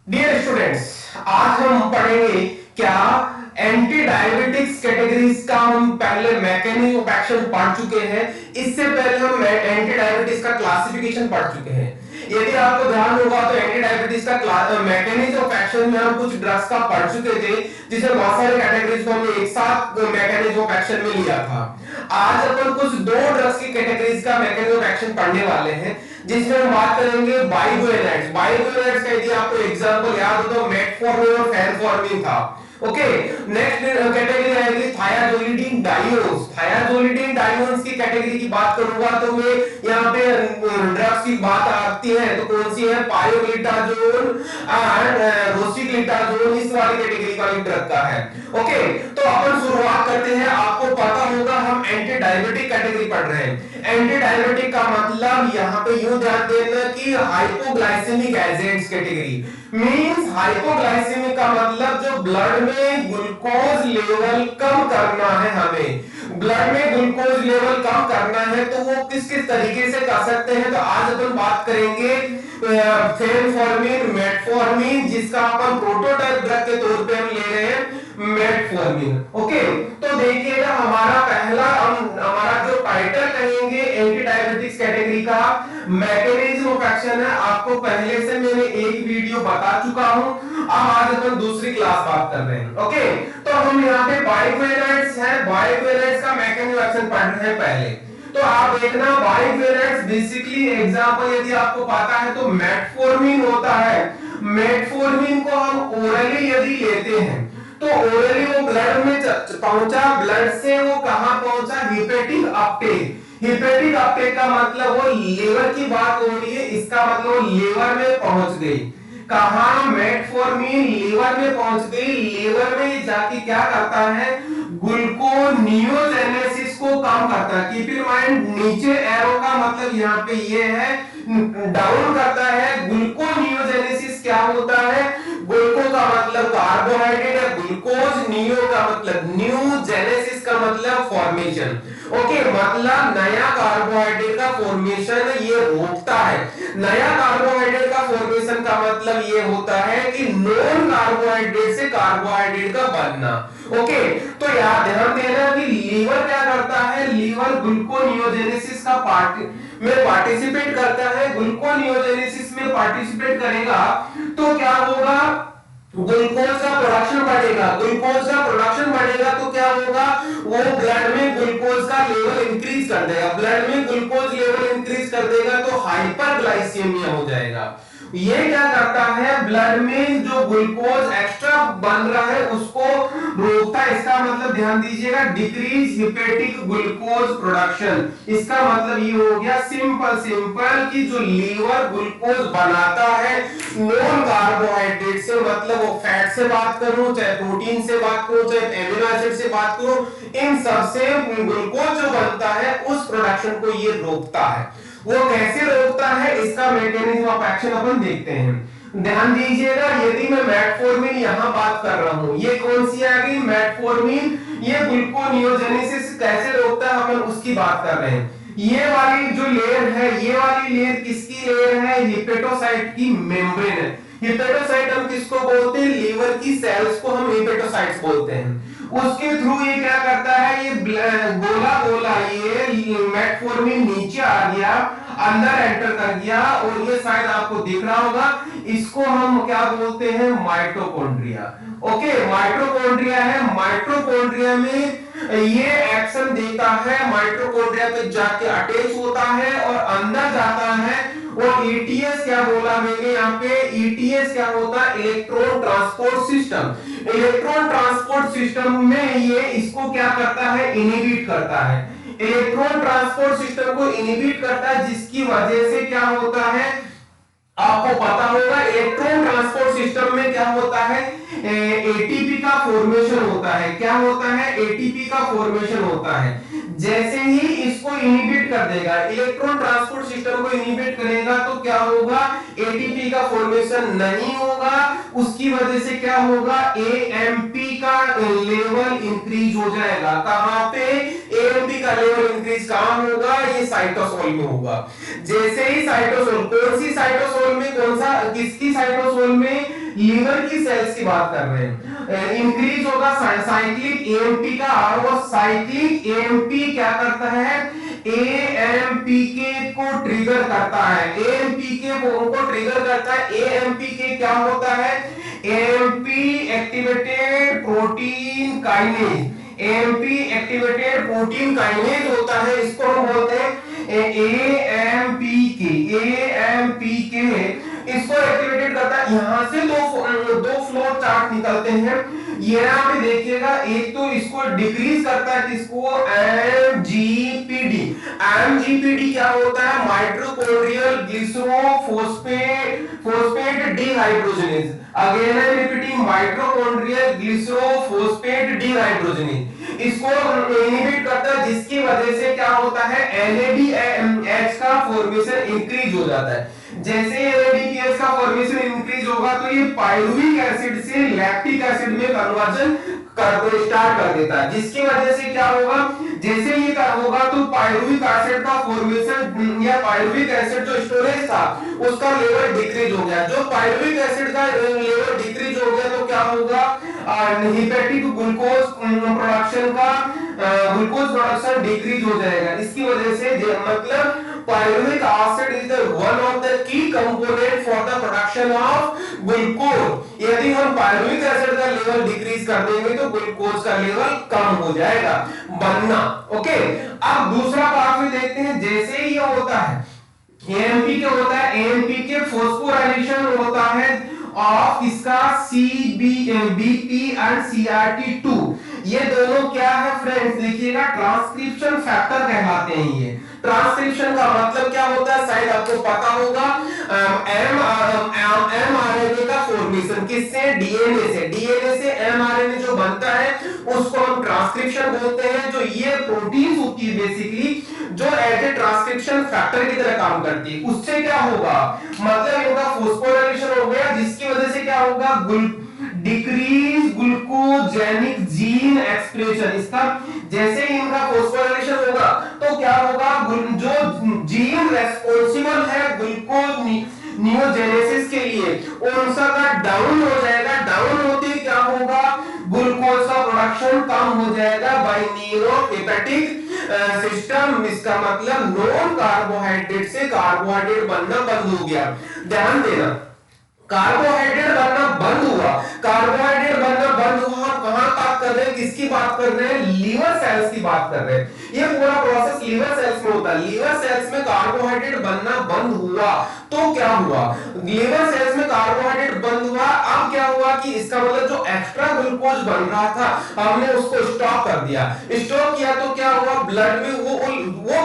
Dear students, आज हम पढ़ेंगे क्या एंटी डायबिटिक्स कैटेगरीज का हम पहले मैकेनिज्म ऑफ एक्शन पढ़ चुके हैं। इससे पहले हम एंटी डायबिटिक्स का क्लासिफिकेशन पढ़ चुके हैं। यदि आपको ध्यान होगा तो एंटी डायबिटिक्स का मैकेनिज्म ऑफ एक्शन में हम कुछ ड्रग्स का पढ़ चुके थे, जिसमें बहुत सारे कैटेगरीज को हमने एक साथ मैकेनिज्म ऑफ एक्शन में लिया था। आज अपन कुछ दो ड्रग्स की कैटेगरीज का मैकेनिज्म ऑफ एक्शन पढ़ने वाले हैं, जिसमें हम बात करेंगे बाइगोएनाइड्स। बाइगोएनाइड्स का यदि आपको एग्जांपल याद हो तो मेटफॉर्मिन और फेनफॉर्मिन था। ओके, नेक्स्ट कैटेगरी आएगी थायाजोलिडीन डाइओन्स। थायाजोलिडीन डाइओन्स की कैटेगरी की बात करूंगा तो मैं यहाँ पे ड्रग्स की बात आती है तो कौन सी है, पायोग्लिटाजोल एंड रोसिग्लिटाजोल, इस वाली कैटेगरी का ड्रग का है। ओके, तो अपन शुरुआत करते हैं। आपको पता होगा हम एंटी डायबिटिक कैटेगरी पढ़ रहे हैं। एंटी डायबिटिक का मतलब यहाँ पे यूं ध्यान देना कि hypoglycaemic agents category means hypoglycaemic का मतलब जो ब्लड में ग्लूकोज लेवल कम करना है, हमें ब्लड में ग्लूकोज लेवल कम करना है तो वो किस किस तरीके से कर सकते हैं। तो आज अपन बात करेंगे फेनफॉर्मिन, मेटफॉर्मिन, जिसका अपन प्रोटोटाइप ड्रग के तौर पे हम ले रहे हैं मेटफॉर्मिन। ओके, तो देखिएगा हमारा जो टाइटल कहेंगे एंटी डायबिटिक्स कैटेगरी का मैकेनिज्म ऑफ एक्शन है। आपको पहले से मैंने एक वीडियो बता चुका हूं। अब आज अपन दूसरी क्लास बात कर रहे हैं। ओके, तो हम यहाँ पे बाइगोएनाइड्स है, बाइगोएनाइड्स का मैकेनिज्म एक्शन पढ़ रहे हैं पहले। तो आप देखना बाइगोएनाइड्स बेसिकली एग्जांपल यदि आपको पता है तो मेटफॉर्मिन होता है। मेटफॉर्मिन को हम ओरली यदि लेते हैं तो ओरली वो ब्लड में पहुंचा, ब्लड से वो कहां पहुंचा, हिपेटिक अपटेक। हिपेटिक अपटेक का मतलब वो लीवर की बात हो रही है, इसका मतलब वो लीवर में पहुंच गई। कहां, मेटफॉर्मिन लीवर में पहुंच गई। लीवर में जाके क्या करता है, ग्लूकोनियोजेनेसिस को कम करता है। कीप इन माइंड, नीचे एरो का मतलब यहाँ पे ये है डाउन करता है। ग्लूकोनियोजेनेसिस क्या होता है, ग्लूको का मतलब कार्बोहाइड्रेट है, ग्लूकोज, नियो का मतलब न्यू, जेनेसिस का मतलब फॉर्मेशन। ओके, मतलब नया कार्बोहाइड्रेट का फॉर्मेशन ये रोकता है। नया कार्बोहाइड्रेट का फॉर्मेशन का मतलब ये होता है कि नॉन कार्बोहाइड्रेट से कार्बोहाइड्रेट का बनना। ओके, तो याद ध्यान देना कि लीवर क्या करता है, लीवर ग्लूकोनियोजेनेसिस का में पार्टिसिपेट करता है। ग्लूकोनियोजेनेसिस में पार्टिसिपेट करेगा तो क्या होगा, ग्लूकोज का प्रोडक्शन बढ़ेगा। ग्लूकोज का प्रोडक्शन बढ़ेगा तो क्या होगा, वो ब्लड में ग्लूकोज का लेवल इंक्रीज कर देगा। ब्लड में ग्लूकोज लेवल इंक्रीज कर देगा तो हाइपरग्लाइसेमिया हो जाएगा। ये क्या करता है, ब्लड में जो ग्लूकोज एक्स्ट्रा बन रहा है उसको रोकता है। इसका मतलब ध्यान दीजिएगा, डिक्रीज हिपेटिक ग्लूकोज प्रोडक्शन। इसका मतलब ये हो गया सिंपल कि जो लीवर ग्लूकोज बनाता है नॉन कार्बोहाइड्रेट से, मतलब वो फैट से बात करूं, चाहे प्रोटीन से बात करूं, चाहे एमिनो एसिड से बात करूं, इन सब से ग्लूकोज जो बनता है उस प्रोडक्शन को ये रोकता है। वो कैसे रोकता है, इसका मैकेनिज्म ऑफ एक्शन अपन देखते हैं। ध्यान दीजिएगा, यदि मैं मेटफॉर्मिन यहां बात कर रहा हूं, ये कौन सी आ गई, मेटफॉर्मिन, ये ग्लूकोनियोजेनेसिस कैसे रोकता है अपन उसकी बात कर रहे हैं। ये वाली जो लेयर है, ये वाली लेयर किसकी लेयर है, हिपेटोसाइट की मेम्ब्रेन है। हिपेटोसाइट हम किसको बोलते हैं, लीवर की सेल्स को हम हिपेटोसाइट्स बोलते हैं। उसके थ्रू ये क्या करता है, ये गोला गोला ये मेटफॉर्मिन नीचे आ गया, अंदर एंटर कर गया, और ये शायद आपको दिख रहा होगा, इसको हम क्या बोलते हैं, माइटोकॉन्ड्रिया। ओके, माइटोकॉन्ड्रिया है। माइटोकॉन्ड्रिया में ये एक्शन देता है, माइटोकॉन्ड्रिया पे जाके अटैच होता है और अंदर जाता है। और ईटीएस क्या बोला मैंने यहाँ पे, ईटीएस क्या होता है, electron transport system. Electron transport system में ये इसको क्या करता है, इनहिबिट करता है। इलेक्ट्रॉन ट्रांसपोर्ट सिस्टम को इनहिबिट करता है, जिसकी वजह से क्या होता है, आपको पता होगा इलेक्ट्रॉन ट्रांसपोर्ट सिस्टम में क्या होता है, एटीपी का फॉर्मेशन होता है। क्या होता है, एटीपी का फॉर्मेशन होता है। जैसे ही इसको इनहिबिट कर देगा, इलेक्ट्रॉन ट्रांसपोर्ट सिस्टम को इनहिबिट करेगा तो क्या होगा, एटीपी का फॉर्मेशन नहीं होगा। उसकी वजह से क्या होगा, एएमपी का लेवल इंक्रीज हो जाएगा। कहां पे, एएमपी का लेवल इंक्रीज कहां होगा, ये साइटोसोल में होगा। जैसे ही साइटोसोल, कौन सी साइटोसोल में, कौन सा, किसकी साइटोसोल में, लीवर की सेल्स की बात कर रहे हैं। इंक्रीज होगा साइक्लिक एएमपी का, और वो साइक्लिक एएमपी क्या करता है, एएमपीके को ट्रिगर करता है, एएमपीके को ट्रिगर करता है। एएमपीके क्या होता है, AMP activated protein kinase, AMP activated protein kinase होता है, इसको हम बोलते हैं एएमपीके, एएमपीके इसको एक्टिवेटेड करता है। यहां से दो फ्लो चार्ट निकलते हैं, ये यहां पे देखिएगा, एक तो इसको डिक्रीज करता है, किसको, एमजीपीडी। एमजीपीडी क्या होता है, mitochondrial glycerophosphate dehydrogenase. Again I am repeating, mitochondrial glycerophosphate dehydrogenase इसको इनहिबिट करता है, जिसकी वजह से क्या होता है, एनएडीएच का फॉर्मेशन इंक्रीज हो जाता है। जैसे एनएडीएच का फॉर्मेशन इंक्रीज होगा तो ये पायरुविक एसिड से लैक्टिक एसिड में कन्वर्जन कर स्टार्ट कर देता है, जिसकी वजह से क्या होगा, जैसे ये होगा तो पायरुविक एसिड का फॉर्मेशन या पायरुविक एसिड जो स्टोरेज था उसका लेवल डिक्रीज हो गया। जो पायरुविक एसिड का लेवल डिक्रीज हो गया तो क्या होगा, हेपेटिक ग्लूकोज प्रोडक्शन का ग्लूकोज प्रोडक्शन डिक्रीज हो जाएगा। इसकी वजह से मतलब pyruvic acid is the one of the key component for the production of glucose। यदि हम pyruvic acid का लेवल डिक्रीज कर देंगे तो ग्लूकोज का लेवल कम हो जाएगा बनना। ओके, अब दूसरा पार्ट में देखते हैं। जैसे ये होता है एएमपी के होता है, एएमपी के फॉस्फोराइलेशन होता है ऑफ इसका बीपी एंड सीआरटी2। ये दोनों क्या है फ्रेंड्स, देखिएगा ट्रांसक्रिप्शन फैक्टर कहलाते हैं। ये ट्रांसक्रिप्शन का मतलब क्या होता है, शायद आपको पता होगा, एमआरएनए का फॉर्मेशन किससे, डीएनए से। डीएनए से एमआरएनए जो बनता है उसको हम ट्रांसक्रिप्शन बोलते हैं। जो ये प्रोटीन्स होती है बेसिकली जो एज ए ट्रांसक्रिप्शन फैक्टर की तरह काम करती है, उससे क्या होगा, मतलब इनका फॉस्फोराइलेशन हो गया, जिसकी वजह से क्या होगा, डिक्रीज ग्लूकोजेनिक जीन एक्सप्रेशन। इसका जैसे ही इनका फॉस्फोराइलेशन होगा तो क्या होगा, जो जीन रेस्पॉन्सिबल है ग्लूकोज नियोजेनेसिस के लिए उनका डाउन हो जाएगा। डाउन होते क्या होगा, ग्लूकोज का प्रोडक्शन कम हो जाएगा बाय न्यूरोहेपेटिक सिस्टम। इसका मतलब नॉन कार्बोहाइड्रेट से कार्बोहाइड्रेट बनना बंद हो गया। ध्यान देना, कार्बोहाइड्रेट बनना बंद हुआ, कार्बोहाइड्रेट बनना बंद हुआ। हम कहां बात कर रहे हैं, किसकी बात कर रहे हैं, लीवर सेल्स की बात कर रहे हैं। ये पूरा प्रोसेस लीवर सेल्स में होता है। लीवर सेल्स में कार्बोहाइड्रेट बनना बंद हुआ तो क्या हुआ, लीवर सेल्स में कार्बोहाइड्रेट बंद हुआ। अब क्या हुआ कि इसका मतलब जो एक्स्ट्रा ग्लूकोज बन रहा था हमने उसको स्टॉप कर दिया। स्टॉप किया तो क्या हुआ, ब्लड में वो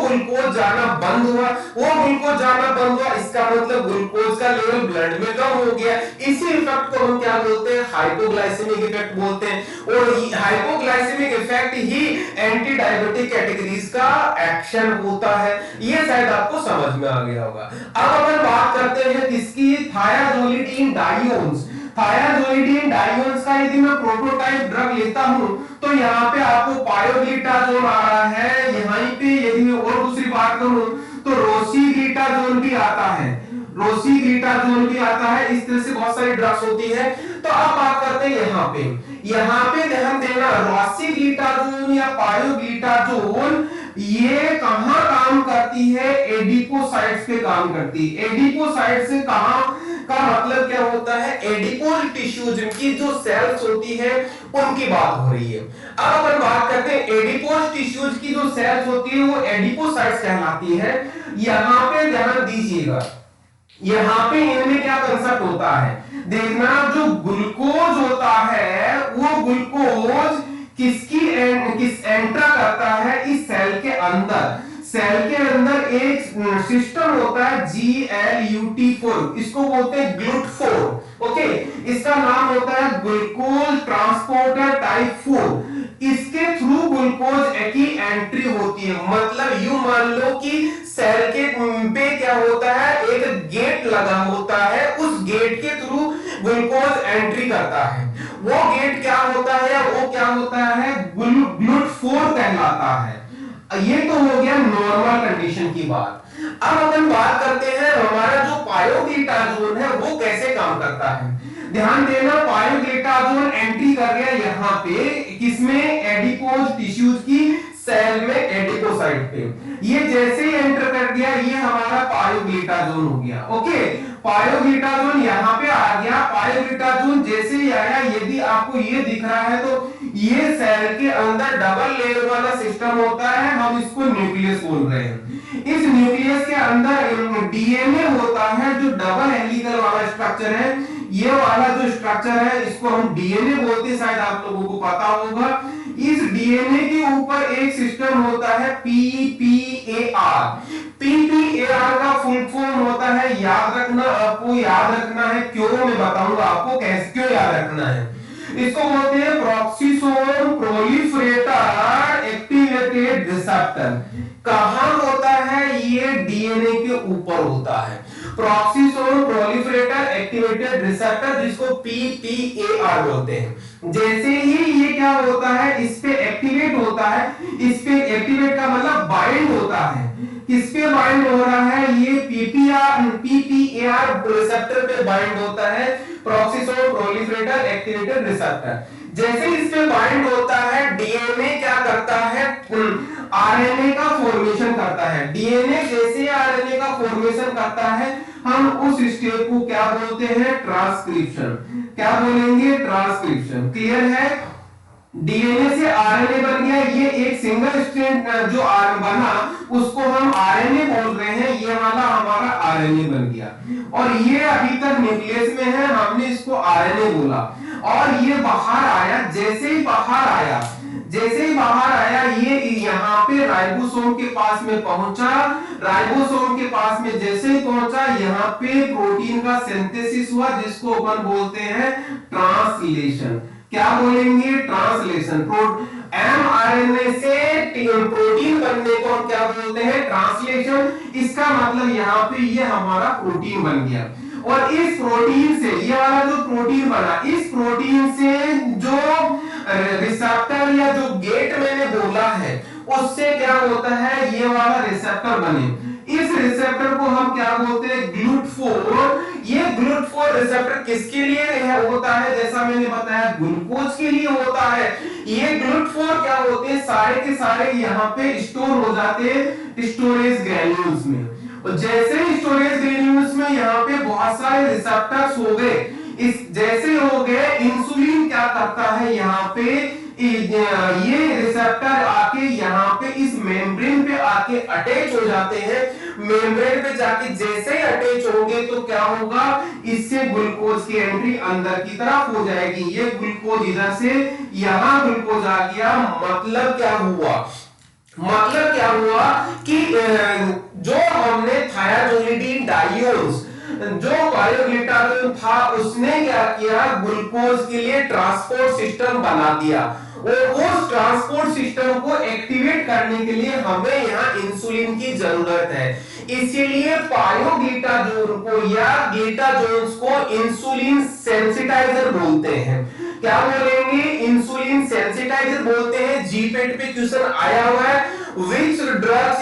ग्लूकोज जाना बंद हुआ। वो ग्लूकोज जाना बंद हुआ, इसका मतलब ग्लूकोज का लेवल ब्लड में कम हो गया। इसी इफेक्ट को हम क्या बोलते हैं, हाइपोग्लाइसेमिक इफेक्ट बोलते हैं। और हाइपोग्लाइसेमिक इफेक्ट ही एंटी डायबिटिक कैटेगरीज का एक्शन होता है। ये शायद आपको समझ में आ गया होगा। अब अपन बात करते हैं किसकी, थायाजोलिडीन डाइओन्स। थायाजोलिडीन डाइओन्स का यदि मैं प्रोटोटाइप ड्रग लेता हूं तो यहाँ पे आपको पायोग्लिटाजोन आ रहा है। यहाँ पे यदि मैं और दूसरी बात करूं तो रोसीग्लिटाजोन भी आता है, रोसीग्लिटाजोन भी आता है। इस तरह से बहुत सारी ड्रग्स होती है। तो अब बात करते हैं यहाँ पे ध्यान देना, रोसीग्लिटाजोन या पायोग्लिटाजोन ये कहां काम करती है, एडिपोसाइट्स पे काम करती है। एडिपोसाइट से कहां का मतलब क्या होता है, एडिपोल टिश्यूज की जो सेल्स होती है उनकी बात हो रही है। अब अपन बात करते हैं एडिपोल टिश्यूज की जो सेल्स होती है वो एडिपोसाइट्स कहलाती है। यहां पे ध्यान दीजिएगा, यहां पे इनमें क्या कंसेप्ट होता है, देखना जो ग्लूकोज होता है वो ग्लूकोज किस एंटर करता है इस सेल के अंदर। सेल के अंदर एक सिस्टम होता है GLUT4, इसको बोलते हैं GLUT4। ओके, इसका नाम होता है ग्लूकोज ट्रांसपोर्टर टाइप 4। इसके थ्रू ग्लूकोज की एंट्री होती है। मतलब यूं मान लो कि सेल के पे क्या होता है, एक गेट लगा होता है, उस गेट के थ्रू ग्लूकोज एंट्री करता है। वो गेट क्या होता है, वो क्या होता है, GLUT4 कहलाता है। ये तो हो गया नॉर्मल कंडीशन की बात। अब अपन बात करते हैं हमारा जो पायोग्लिटाजोन है वो कैसे काम करता है। ध्यान देना, पायोग्लिटाजोल एंट्री कर गया यहाँ पे किसमें, एडिपोज टिश्यूज की सेल में, एडिपोसाइट पे। ये जैसे ही एंटर कर गया ये हमारा पायोग्लिटाजोल हो गया। ओके, पायोग्लिटाजोल यहाँ पे आ गया। पायोग्लिटाजोल जैसे ही आया, यदि आपको ये दिख रहा है तो ये सेल के अंदर डबल लेयर वाला सिस्टम होता है, हम इसको न्यूक्लियस बोल रहे हैं। इस न्यूक्लियस के अंदर डीएनए होता है जो डबल हेलिकल वाला स्ट्रक्चर है। ये वाला जो स्ट्रक्चर है इसको हम डीएनए बोलते हैं, शायद आप लोगों को पता होगा। इस डीएनए के ऊपर एक सिस्टम होता है पीपीएआर। पीपीएआर का फुल फॉर्म होता है, याद रखना, आपको याद रखना है। क्यों, मैं बताऊंगा आपको कैसे, क्यों याद रखना है। इसको बोलते हैं प्रोक्सिसोम प्रोलिफरेटर एक्टिवेटेड रिसेप्टर। कहां होता है, ये डीएनए के ऊपर होता है। प्रोक्सिसोम प्रोलिफरेटर एक्टिवेटेड रिसेप्टर, जिसको पीपीएआर बोलते हैं। जैसे ही ये क्या होता है, इस पे एक्टिवेट होता है। इस पे एक्टिवेट का मतलब बाइंड होता है। किस पे बाइंड हो रहा है, ये पीपीएआर रिसेप्टर पे बाइंड होता है, प्रोक्सिसोम प्रोलिफरेटर एक्टिवेटेड रिसेप्टर। जैसे इस पे बाइंड होता है, डीएनए क्या करता है, आरएनए का फॉर्मेशन करता है। डीएनए जैसे आरएनए का फॉर्मेशन करता है, हम उस स्टेप को क्या बोलते हैं, ट्रांसक्रिप्शन। क्या बोलेंगे, ट्रांसक्रिप्शन। क्लियर है, डीएनए से आरएनए बन गया, ये एक सिंगल स्ट्रैंड जो बना उसको हम आरएनए बोल रहे हैं। ये वाला हमारा आरएनए बन गया और ये अभी तक न्यूक्लियस में है, हमने इसको आरएनए बोला। और ये बाहर आया, जैसे ही बाहर आया, ये यहाँ पे राइबोसोम के पास में पहुंचा। राइबोसोम के पास में जैसे ही पहुंचा, यहाँ पे प्रोटीन का सिंथेसिस हुआ, जिसको अपन बोलते हैं ट्रांसलेशन। क्या बोलेंगे, ट्रांसलेशन। एमआरएनए से प्रोटीन बनने को हम क्या बोलते हैं, ट्रांसलेशन। इसका मतलब यहाँ पे ये हमारा प्रोटीन बन गया। और इस प्रोटीन से, ये वाला जो प्रोटीन बना, इस प्रोटीन से जो रिसेप्टर या जो गेट मैंने बोला है, उससे क्या होता है, ये वाला रिसेप्टर बने। इस रिसेप्टर को हम क्या बोलते हैं, GLUT4। ये GLUT4 रिसेप्टर किसके लिए होता है, जैसा मैंने बताया, ग्लूकोज के लिए होता है। ये GLUT4 क्या होते हैं, सारे के सारे यहाँ पे स्टोर हो जाते हैं स्टोरेज ग्रैन्यूल्स में। और जैसे ही स्टोरेज ग्रैन्यूल्स में यहाँ पे बहुत सारे रिसेप्टर्स हो गए, इस जैसे हो गए, इंसुलिन क्या करता है, यहाँ पे ये रिसेप्टर आके यहाँ पे इस मेम्ब्रेन पे आके अटैच हो जाते हैं। मेम्ब्रेन पे जाके जैसे ही अटैच होंगे तो क्या होगा, इससे ग्लूकोज की एंट्री अंदर की तरफ हो जाएगी। ये ग्लूकोज इधर से यहाँ ग्लूकोज आ गया। मतलब क्या हुआ कि जो हमने थायाजोलिडीन डाइओन्स, जो बायोग्लिटाजोल था, उसने क्या किया, ग्लूकोज के लिए ट्रांसपोर्ट सिस्टम बना दिया। और उस ट्रांसपोर्ट सिस्टम को एक्टिवेट करने के लिए हमें यहाँ इंसुलिन की जरूरत है। इसीलिए पायोग्लिटाजोल को या ग्लिटाजोल्स को इंसुलिन सेंसिटाइजर बोलते हैं। क्या बोलेंगे, इंसुलिन सेंसिटाइजर बोलते हैं। जीपेट पे क्वेश्चन आया हुआ है, which drug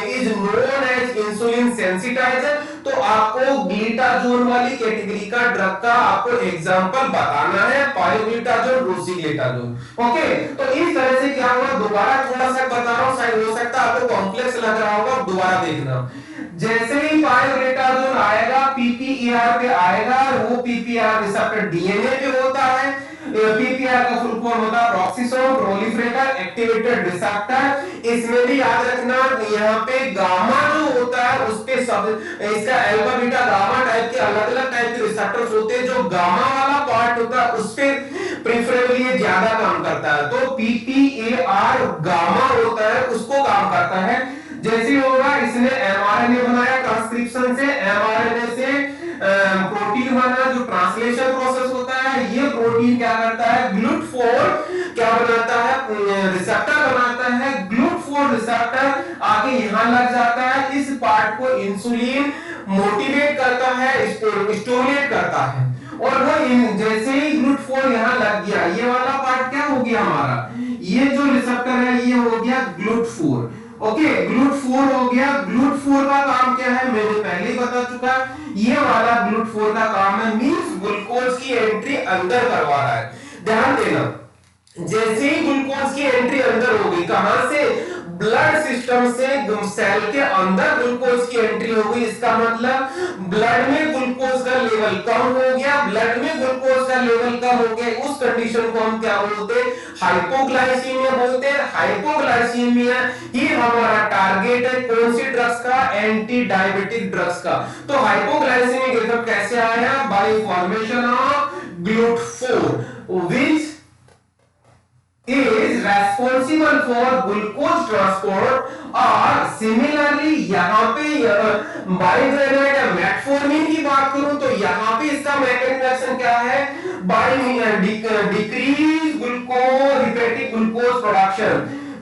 is known as insulin sensitizer। तो आपको ग्लिटाजोल वाली कैटेगरी का ड्रग का आपको एग्जांपल बताना है, पायोग्लिटाजोल, रोसिग्लिटाजोल। ओके, तो इस तरह से क्या हुआ, दोबारा थोड़ा सा बता रहा हूं, शायद हो सकता है आपको कॉम्प्लेक्स लग रहा होगा, दोबारा देखना। जैसे ही पायोग्लिटाजोल आएगा, पीपीआर पे आएगा, वो पीपीआर रिसेप्टर डीएनए पे होता है। पीपीआर का फुल फॉर्म होता है प्रोक्सिसोम प्रोलिफरेटर एक्टिवेटेड रिसेप्टर। इसमें भी याद रखना, यहाँ पे गामा जो होता है उस पे सब इसका अल्फा बीटा गामा टाइप के अलग-अलग टाइप के रिसेप्टर्स होते हैं। जो गामा वाला पार्ट होता है उस पे प्रेफरेबली ज्यादा काम करता है, तो पीपीआर गामा होता है, उसको काम करता है। जैसे होगा, इसने एमआरएनए बनाया ट्रांसक्रिप्शन से, एमआरएनए से प्रोटीन बना, जो ट्रांसलेशन प्रोसेस होता है। ये प्रोटीन क्या करता है, GLUT4 क्या बनाता है, रिसेप्टर बनाता है। GLUT4 रिसेप्टर आगे यहां लग जाता है, इस पार्ट को इंसुलिन मोटिवेट करता है, स्टिमुलेट करता है। और वो जैसे ही GLUT4 यहां लग गया, ये वाला पार्ट क्या हो गया हमारा, ये जो रिसेप्टर है ये हो गया GLUT4। ओके, GLUT4 हो गया। GLUT4 का काम क्या है मैंने पहले ही बता चुका, ये वाला GLUT4 का काम है मींस ग्लूकोज की एंट्री अंदर करवा रहा है। ध्यान देना, जैसे ही ग्लूकोज की एंट्री अंदर होगी, कहां से, ब्लड सिस्टम से सेल के अंदर ग्लूकोज की एंट्री हो गई, इसका मतलब ब्लड में ग्लूकोज का लेवल कम हो गया। ब्लड में ग्लूकोज का लेवल कम हो गया, उस कंडीशन को हम क्या बोलते हैं, हाइपोग्लाइसीमिया बोलते हैं। हाइपोग्लाइसीमिया ही हमारा टारगेट है कौन सी ड्रग्स का, एंटी डायबिटिक ड्रग्स का। तो हाइपोग्लाइसीमिक इफेक्ट कैसे आया, bye formation of GLUT4 which is responsible for glucose transport। और सिमिलरली यहाँ पे बाइग्रेनाइड या मेटफॉर्मिन की बात करूं तो यहाँ पे इसका मैकेनिज्म एक्शन क्या है, by decrease glucose hepatic glucose production.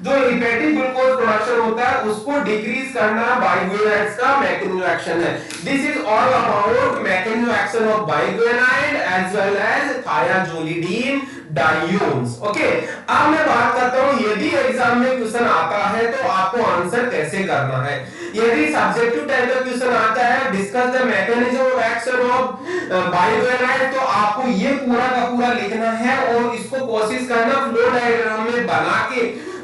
जो हेपेटिक ग्लूकोज प्रोडक्शन होता है उसको डिक्रीज करना बाइग्रेनाइड्स का मैकेनिज्म एक्शन है। This is all about mechanism action of biguanide as well as thiazolidinediones. Okay, अब मैं बात करता हूं यदि एग्जाम में क्वेश्चन आता है तो आपको आंसर कैसे करना है। यदि सब्जेक्टिव टाइप का क्वेश्चन आता है discuss the mechanism of action of biguanide, तो आपको ये पूरा का पूरा लिखना है और इसको कोशिश करना फ्लो डायग्राम में बना के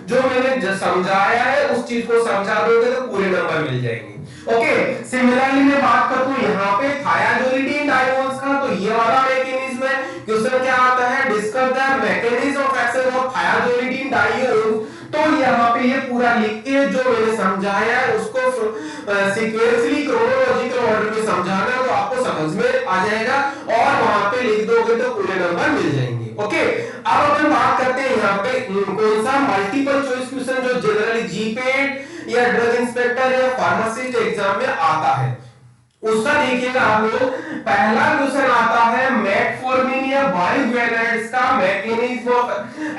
जो मैंने समझाया है उस चीज को समझा दोगे तो पूरे नंबर मिल जाएंगे। ओके, सिमिलरली मैं बात करता हूं यहाँ पे थायाजोलिडीन डाइयून्स का, तो ये वाला मैकेनिज्म है। क्वेश्चन क्या आता है, discuss the mechanism of action of thiazolidinediones. तो यहाँ पे ये पूरा लिख के जो मैंने समझाया है उसको सीक्वेंसली क्रोनोलॉजिकल ऑर्डर में समझाना है तो आपको समझ में आ जाएगा और वहां पे लिख दोगे तो पूरे नंबर मिल जाएंगे। ओके, अब अपन बात करते हैं यहाँ पे कौन सा मल्टीपल चॉइस क्वेश्चन जो जनरली जीपेट या ड्रग इंस्पेक्टर या फार्मासिस्ट एग्जाम में आता है उसका देखिएगा आप लोग। पहला क्वेश्चन आता है मेटफॉर्मिन या बाइग्रेनाइड्स का मैकेनिज्म ऑफ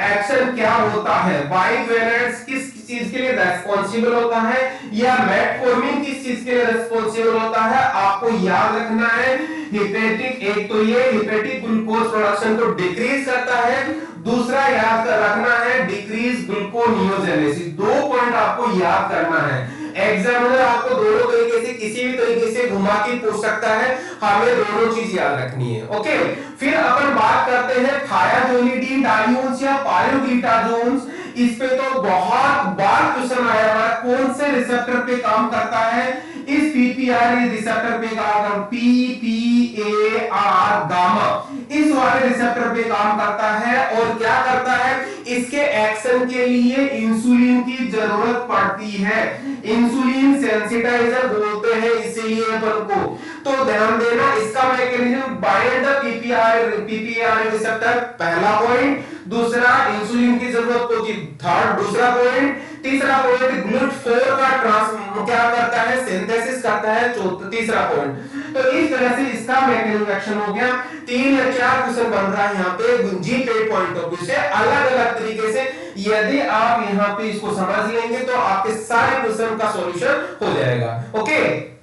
एक्शन क्या होता है। बाइग्रेनाइड्स किस चीज के लिए रेस्पॉन्सिबल होता है या मेटफॉर्मिन किस चीज के लिए रेस्पॉन्सिबल होता है, आपको याद रखना है। हेपेटिक, एक तो ये हेपेटिक ग्लूकोज प्रोडक्शन को डिक्रीज करता है, दूसरा याद रखना है डिक्रीज ग्लूकोनियोजेनेसिस। दो पॉइंट आपको याद करना है। एग्जामिनर आपको दोनों तरीके से किसी भी तरीके से घुमा के पूछ सकता है, हमें दोनों चीज याद रखनी है। ओके, फिर अपन बात करते हैं थायाजोलिडीन डाइयून्स या पायोग्लिटाजोन्स। इस पे तो बहुत बार क्वेश्चन आया हुआ है, कौन से रिसेप्टर पे काम करता है, इस पीपीआर रिसेप्टर पे काम करता है, पीपीएआर गामा इस वाले रिसेप्टर पे काम करता है और क्या करता है, इसके एक्शन के लिए इंसुलिन की जरूरत पड़ती है। इंसुलिन सेंसिटाइजर बोलते हैं इसीलिए अपन को। तो ध्यान देना, इसका mechanism bind the PPR receptor, पहला पॉइंट। दूसरा, इंसुलिन की जरूरत होती है, थर्ड दूसरा पॉइंट। तीसरा पॉइंट, GLUT4 का क्या करता है, सिंथेसिस करता है, चौथा तीसरा पॉइंट। तो इस तरह से इसका मैकेनिज्म एक्शन हो गया। 3 या 4 क्वेश्चन बन रहा है यहाँ पे जीपेट पॉइंट ऑफ व्यू से अलग अलग तरीके से। यदि आप यहाँ पे इसको समझ लेंगे तो आपके सारे क्वेश्चन का सॉल्यूशन हो जाएगा। ओके।